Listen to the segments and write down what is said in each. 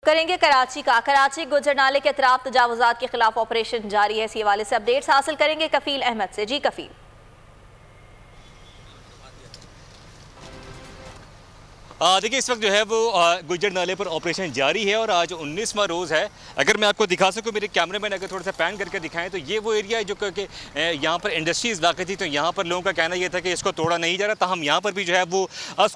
करेंगे कराची गुजर नाले के अतराफ तजावुजात के खिलाफ ऑपरेशन जारी है। इसी हवाले से अपडेट्स हासिल करेंगे कफील अहमद से। जी कफील। देखिए, इस वक्त जो है वो गुजर नाले पर ऑपरेशन जारी है और आज 19वां रोज़ है। अगर मैं आपको दिखा सकूं, मेरे कैमरामैन अगर थोड़ा सा पैन करके दिखाएं तो ये वो एरिया है जो कि यहाँ पर इंडस्ट्रीज़ वाक़ई थी, तो यहाँ पर लोगों का कहना यह था कि इसको तोड़ा नहीं जा रहा। ताहम यहाँ पर भी जो है वो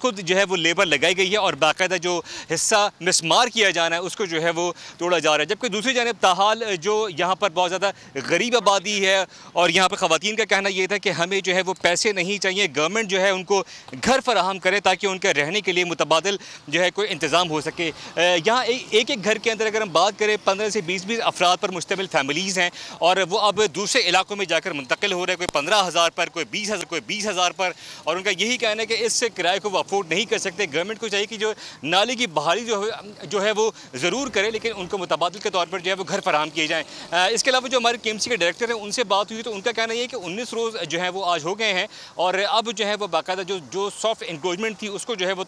खुद जो है वो लेबर लगाई गई है और बाकायदा जो हिस्सा मिसमार किया जाना है उसको जो है वो तोड़ा जा रहा है। जबकि दूसरी जानब ताहाल जो यहाँ पर बहुत ज़्यादा गरीब आबादी है और यहाँ पर ख़वातीन का कहना यह था कि हमें जो है वो पैसे नहीं चाहिए, गवर्नमेंट जो है उनको घर फराहम करे ताकि उनके रहने के लिए मुतबादिल जो है कोई इंतज़ाम हो सके। यहाँ एक एक घर के अंदर अगर हम बात करें 15 से 20 अफराद पर मुश्तमिल फैमिलीज़ हैं और वो अब दूसरे इलाकों में जाकर मुंतकिल हो रहे हैं, कोई 15,000 पर, कोई 20,000 पर। और उनका यही कहना है कि इस किराए को वो अफोर्ड नहीं कर सकते। गवर्नमेंट को चाहिए कि जो नाले की बहाली जो है वो ज़रूर करे, लेकिन उनको मुतबादिल के तौर पर जो है वो घर फराहम किए जाएँ। इसके अलावा जो हमारे KMC के डायरेक्टर हैं उनसे बात हुई तो उनका कहना यह है कि 19 रोज़ जो है वो आज हो गए हैं और अब जो है वो बाकायदा जो सॉफ्ट इंक्रोचमेंट थी उसको जो है वो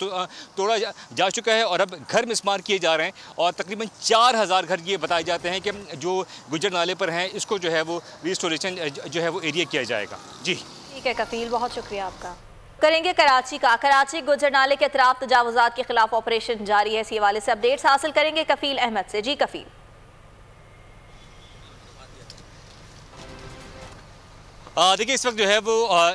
तोड़ा जा चुका है और अब घर मिसमार किए जा रहे हैं और तकरीबन 4,000 घर ये बताए जाते हैं कि जो गुजर नाले पर हैं इसको जो है वो रिस्टोरेशन जो है वो एरिया किया जाएगा। जी ठीक है कफील, बहुत शुक्रिया आपका। करेंगे कराची गुजर नाले के अतराफ तजावुजात के खिलाफ ऑपरेशन जारी है। इसी हवाले से अपडेट्स हासिल करेंगे कफील अहमद से। जी कफील। देखिए, इस वक्त जो है वो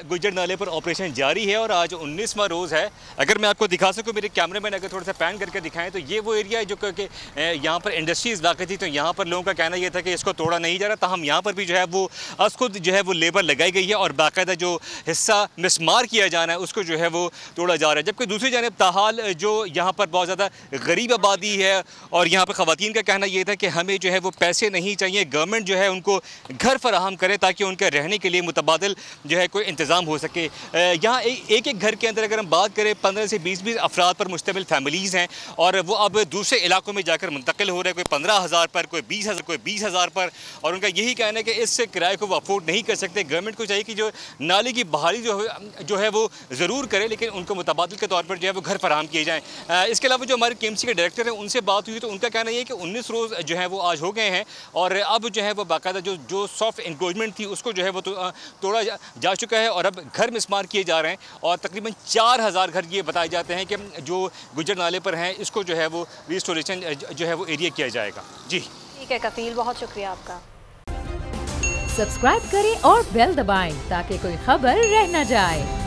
गुजर नाले पर ऑपरेशन जारी है और आज 19वां रोज़ है। अगर मैं आपको दिखा सकूं, मेरे कैमरामैन अगर थोड़ा सा पैन करके दिखाएं तो ये वो एरिया है जो कि यहाँ पर इंडस्ट्रीज़ वाक़ई थी, तो यहाँ पर लोगों का कहना यह था कि इसको तोड़ा नहीं जा रहा। ताहम यहाँ पर भी जो है वो खुद जो है वो लेबर लगाई गई है और बाकायदा जो हिस्सा मिसमार किया जाना है उसको जो है वो तोड़ा जा रहा है। जबकि दूसरी जानब ताहाल जो यहाँ पर बहुत ज़्यादा गरीब आबादी है और यहाँ पर ख़वातीन का कहना यह था कि हमें जो है वो पैसे नहीं चाहिए, गवर्नमेंट जो है उनको घर फराहम करे ताकि उनके रहने के लिए मुतबादिल जो है कोई इंतज़ाम हो सके। यहाँ एक एक घर के अंदर अगर हम बात करें 15 से 20 अफराद पर मुश्तमिल फैमिलीज़ हैं और वो अब दूसरे इलाकों में जाकर मुंतकिल हो रहे हैं, कोई 15,000 पर, कोई 20,000 पर। और उनका यही कहना है कि इस किराए को वो अफोर्ड नहीं कर सकते। गवर्नमेंट को चाहिए कि जो नाले की बहाली जो है वो ज़रूर करे, लेकिन उनको मुतबादिल के तौर पर जो है वो घर फराहम किए जाएँ। इसके अलावा जो हमारे KMC के डायरेक्टर हैं उनसे बात हुई तो उनका कहना यह है कि 19 रोज़ जो है वो आज हो गए हैं और अब जो है वो बाकायदा जो सॉफ्ट इंक्रोचमेंट थी उसको जो है वो तोड़ा जा चुका है और अब घर मिसमार किए जा रहे हैं और तकरीबन 4,000 घर ये बताए जाते हैं कि जो गुजर नाले पर हैं इसको जो है वो रिस्टोरेशन जो है वो एरिया किया जाएगा। जी ठीक है कफील, बहुत शुक्रिया आपका। सब्सक्राइब करें और बेल दबाएं ताकि कोई खबर रह न जाए।